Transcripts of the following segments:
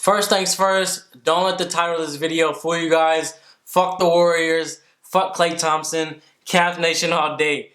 First things first, don't let the title of this video fool you guys. Fuck the Warriors, fuck Klay Thompson, Cavs Nation all day.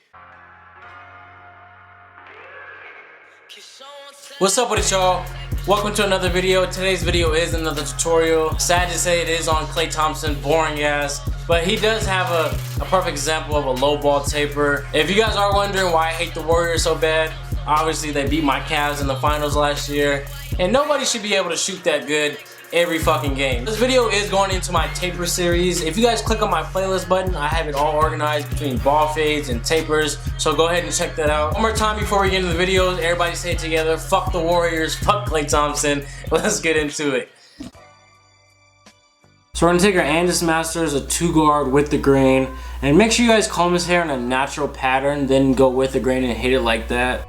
What's up with it, y'all? Welcome to another video. Today's video is another tutorial. Sad to say it is on Klay Thompson, boring ass. But he does have a perfect example of a low ball taper. If you guys are wondering why I hate the Warriors so bad, obviously they beat my Cavs in the finals last year. And nobody should be able to shoot that good every fucking game. This video is going into my taper series. If you guys click on my playlist button, I have it all organized between ball fades and tapers, so go ahead and check that out. One more time before we get into the videos, everybody say it together: fuck the Warriors, fuck Klay Thompson. Let's get into it. So we're gonna take our Andis Masters, a 2-guard with the grain, and make sure you guys comb his hair in a natural pattern, then go with the grain and hit it like that.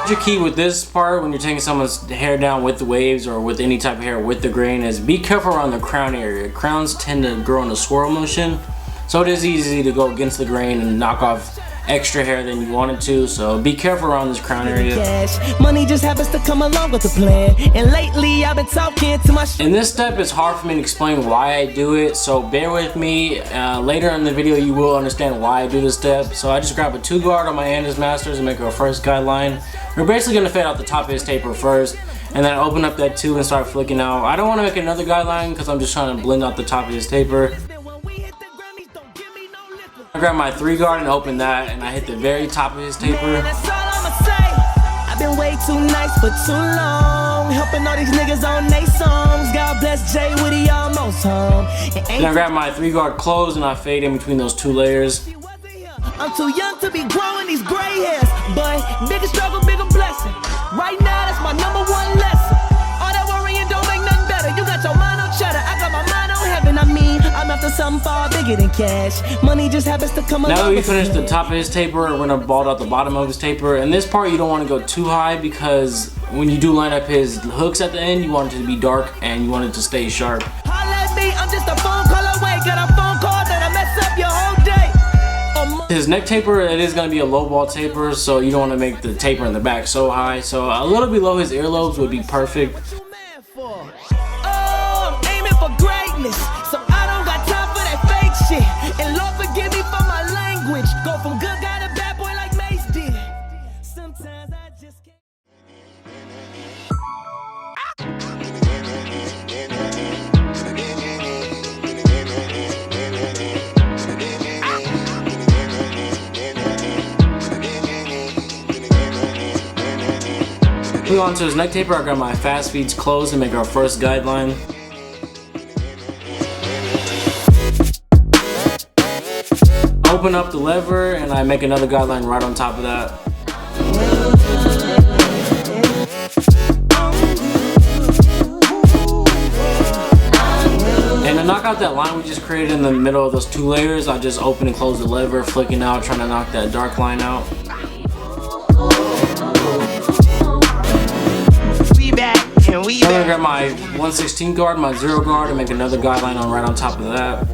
Your key with this part when you're taking someone's hair down with the waves or with any type of hair with the grain is be careful around the crown area. Crowns tend to grow in a swirl motion, so it is easy to go against the grain and knock off extra hair than you wanted to, so be careful around this crown area. Money just happens to come along with the plan, and lately I've been talking to my in this step it's hard for me to explain why I do it, so bear with me. Later in the video you will understand why I do this step. So I just grab a 2-guard on my Andis Masters and make our first guideline. We're basically going to fade out the top of his taper first, and then open up that 2 and start flicking out. I don't want to make another guideline because I'm just trying to blend out the top of his taper. I grab my 3-guard and open that, and I hit the very top of his taper. That's all I'ma say. I've been way too nice for too long, helping all these niggas on they songs. God bless Jay when he almost home. Then I grab my 3-guard close and I fade in between those 2 layers. I'm too young to be growing these gray hairs, but bigger struggle, bigger blessing. Right now, that's my #1 lesson. All that worrying don't make nothing better. You got your mind on cheddar, I got my mind on heaven. I mean, I'm after something far bigger than cash. Money just happens to come along. Now that we finished the top of his taper, we're gonna bald out the bottom of his taper. And this part, you don't want to go too high because when you do line up his hooks at the end, you want it to be dark and you want it to stay sharp. Holla at me, I'm just a phone call away. Got a phone call that'll mess up your whole day. His neck taper, it is going to be a low ball taper, so you don't want to make the taper in the back so high. So a little below his earlobes would be perfect. Oh, I'm aiming for greatness, so I don't got time for that fake shit. And Lord forgive me for my language. Go from good guy to bad boy like Mace did. Sometimes I just can't. Moving on to his neck taper, I got my fast feeds closed and make our first guideline. Open up the lever and I make another guideline right on top of that. And to knock out that line we just created in the middle of those 2 layers, I just open and close the lever, flicking out, trying to knock that dark line out. I'm gonna grab my 1/16 guard, my 0 guard, and make another guideline on right on top of that.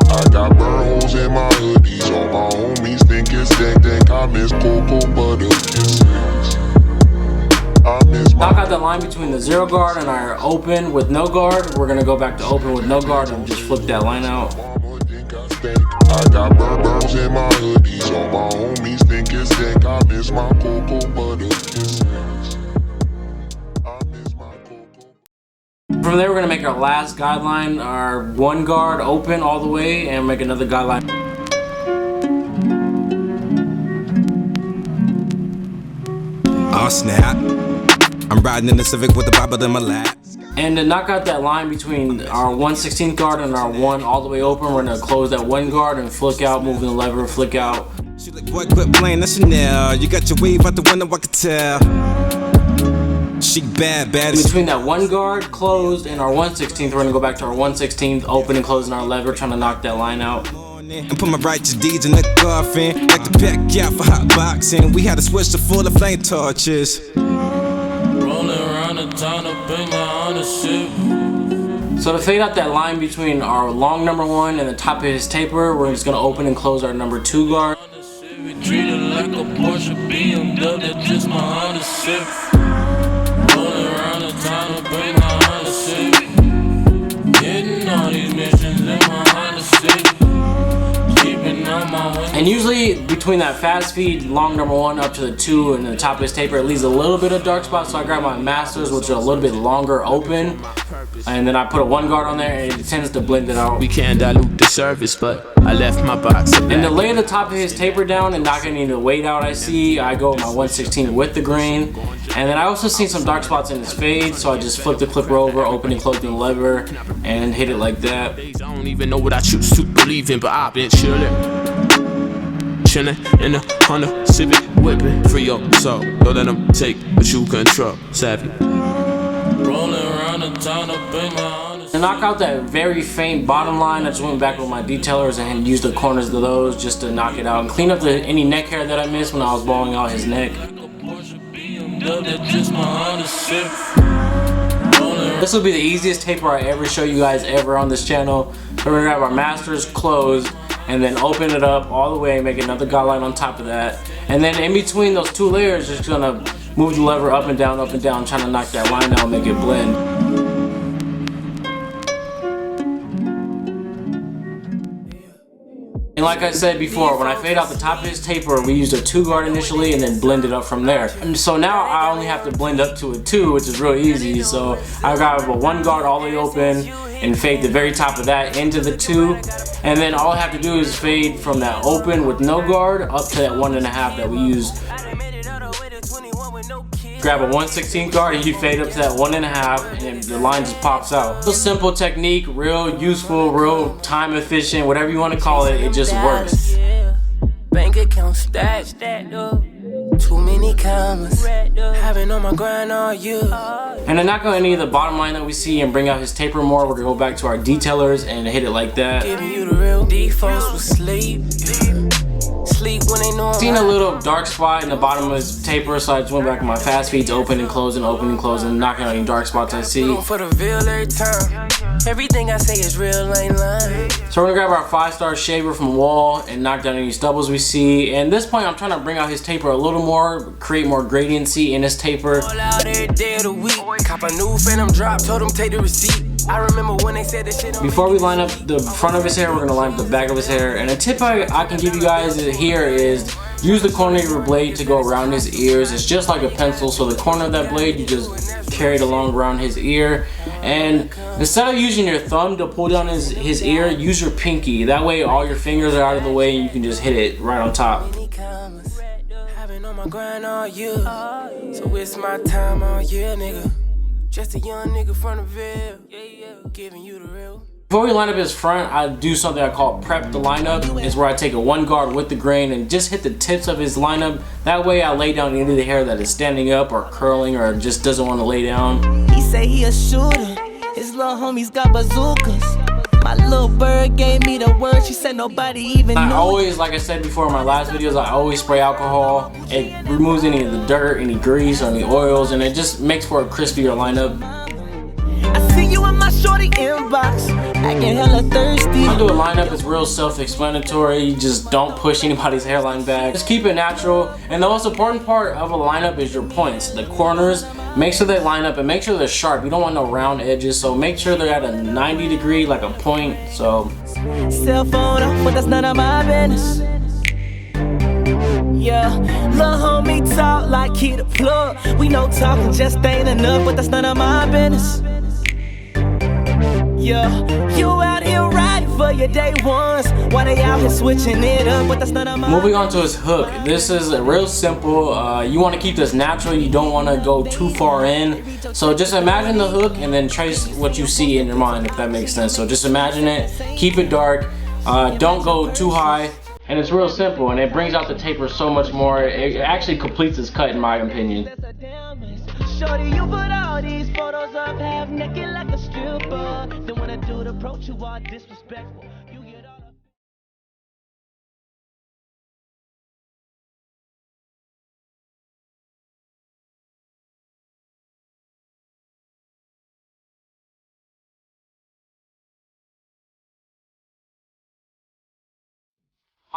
I got burn holes in my hoodies, all my homies think it's dank, I miss cocoa butter kisses. Knock out that line between the 0 guard and our open with no guard. We're gonna go back to open with no guard and just flip that line out. I got burn holes in my hoodies, all my homies think it's dank, I miss my cocoa butter kisses. From there, we're gonna make our last guideline, our 1 guard open all the way, and make another guideline. Oh snap! I'm riding in the Civic with the Bible in my lap. And to knock out that line between our 1/16 guard and our 1 all the way open, we're gonna close that 1 guard and flick out, moving the lever, flick out. She like, boy, quit playing that Chanel. You got your wave out the window, I can tell. She bad. Between that 1 guard closed and our 1/16, we're gonna go back to our 1/16 open and closing our lever, trying to knock that line out. And put my righteous deeds in the coffin, like the pack out for hot boxing. We had a switch to full of flame torches. Rolling around the town up in the ownership. So to fade out that line between our long #1 and the top of his taper, we're just gonna open and close our #2 guard. treat it like a Porsche BMW, that's just my Honda Civic. Rolling around the town to bring my Honda Civic. Hitting all these missions in my Honda Civic. Keeping on my window. And usually between that fast feed, long number 1 up to the 2 and the top of his taper, it leaves a little bit of dark spot. So I grab my masters, which are a little bit longer open, and then I put a 1 guard on there, and it tends to blend it out. We can't dilute the service, but I left my box. And to lay the top of his taper down and not getting any of the weight out, I go with my 1/16 with the grain. And then I also see some dark spots in his fade, so I just flip the clipper over, open and close the lever, and hit it like that. I don't even know what I choose to believe in, but I've been chillin' in the Honda Civic, whipping free your soul. Don't let them take what you control. Savvy. Rolling around the town up in my Honda. To knock out that very faint bottom line, I just went back with my detailers and used the corners of those just to knock it out and clean up any neck hair that I missed when I was blowing out his neck. This will be the easiest taper I ever show you guys ever on this channel. We're gonna grab our masters closed and then open it up all the way, make another guideline on top of that. And then in between those 2 layers, just gonna move the lever up and down, trying to knock that line out and make it blend. And like I said before, when I fade out the top of his taper, we used a 2 guard initially and then blended up from there. And so now I only have to blend up to a 2, which is real easy. So I got a 1 guard all the way open and fade the very top of that into the 2. And then all I have to do is fade from that open with no guard up to that 1.5 that we used. Grab a 1/16 guard and you fade up to that 1.5 and the line just pops out. Real simple technique, real useful, real time efficient, whatever you want to call it, it just works. Bank account stacked up. Too many commas. Having on my grind all year. And to knock out any of the bottom line that we see and bring out his taper more, we're gonna go back to our detailers and hit it like that. Giving you the real defaults with sleep. Sleep when they know. Seen a little dark spot in the bottom of his taper, so I just went back to my fast feeds, open and closing, knocking out any dark spots I see. For the real every time. Everything I say is real, ain't lying. So we're gonna grab our 5-star shaver from Wall and knock down any stubbles we see. And at this point, I'm trying to bring out his taper a little more, create more gradiency in his taper. All out every day of the week. Cop a new phantom drop, told him take the receipt. I remember when they said this shit. Before we line up the front of his hair, we're gonna line up the back of his hair. And a tip I can give you guys here is use the corner of your blade to go around his ears. It's just like a pencil, so the corner of that blade, you just carry it along around his ear. And instead of using your thumb to pull down his ear, use your pinky. That way all your fingers are out of the way and you can just hit it right on top. Having on my grind all year. So it's my time all year, nigga. Just a young nigga from the Ville, giving you the real. Before we line up his front, I do something I call prep the lineup. It's where I take a 1 guard with the grain and just hit the tips of his lineup. That way I lay down any of the hair that is standing up or curling or just doesn't want to lay down. He say he a shooter, his little homies got bazookas. My little bird gave me the word, she said nobody even I knew. always, like I said before in my last videos, I always spray alcohol. It removes any of the dirt, any grease, or any oils, and it just makes for a crispier lineup. I see you in my shorty inbox, acting hella thirsty. I do a lineup, it's real self-explanatory. You just don't push anybody's hairline back. Just keep it natural. And the most important part of a lineup is your points. The corners, make sure they line up and make sure they're sharp. You don't want no round edges, so make sure they're at a 90 degree, like a point. So Cell phone off, but that's none of my business. Yeah, lil' homie talk like he the plug. We know talking just ain't enough, but that's none of my business. Yeah, you out here riding for your day ones, while they out here switching it up, but that's none of my. moving on to his hook. This is real simple. You want to keep this natural. You don't want to go too far in. So just imagine the hook and then trace what you see in your mind, if that makes sense. So just imagine it. Keep it dark. Don't go too high. And it's real simple, and it brings out the taper so much more. It actually completes his cut, in my opinion. Shorty, you put all these photos up half naked like a stripper. Then when a dude approach you all disrespectful, you get all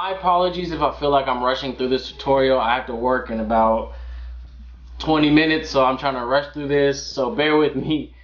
My apologies if I feel like I'm rushing through this tutorial. I have to work in about 20 minutes, so I'm trying to rush through this, so bear with me.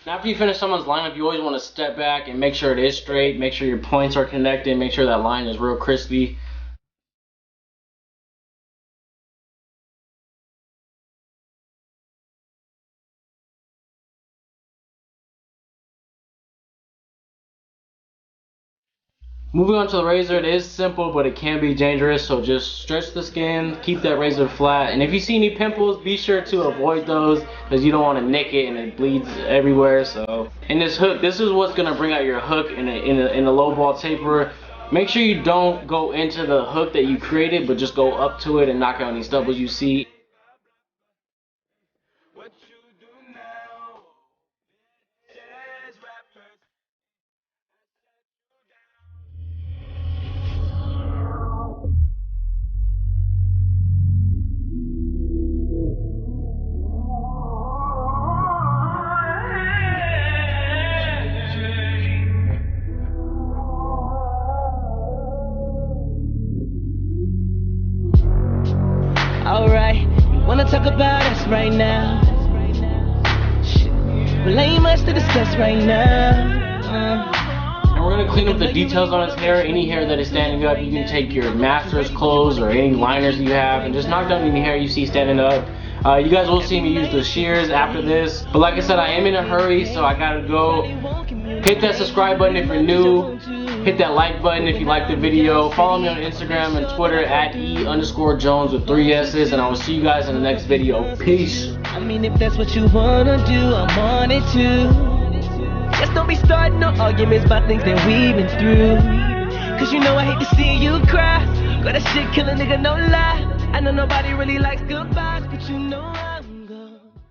Now, after you finish someone's lineup, you always want to step back and make sure it is straight, make sure your points are connected, make sure that line is real crispy. Moving on to the razor, it is simple, but it can be dangerous, so just stretch the skin, keep that razor flat, and if you see any pimples, be sure to avoid those, because you don't want to nick it and it bleeds everywhere. So, in this hook, this is what's going to bring out your hook in a low ball taper. Make sure you don't go into the hook that you created, but just go up to it and knock out any stubbles you see. Alright, you wanna talk about us right now? Shit. Well, ain't much to discuss right now. And we're going to clean up the details on his hair. Any hair that is standing up, you can take your master's clothes or any liners you have and just knock down any hair you see standing up. You guys will see me use the shears after this. But like I said, I am in a hurry, so I gotta go. Hit that subscribe button if you're new. Hit that like button if you like the video. Follow me on Instagram and Twitter at E_Jones with 3 S's. And I will see you guys in the next video. Peace. I mean, if that's what you wanna do, I'm on it too. Just don't be starting no arguments about things that we've been through. Cause you know I hate to see you cry. Got that shit kill a nigga, no lie. I know nobody really likes goodbyes, but you know I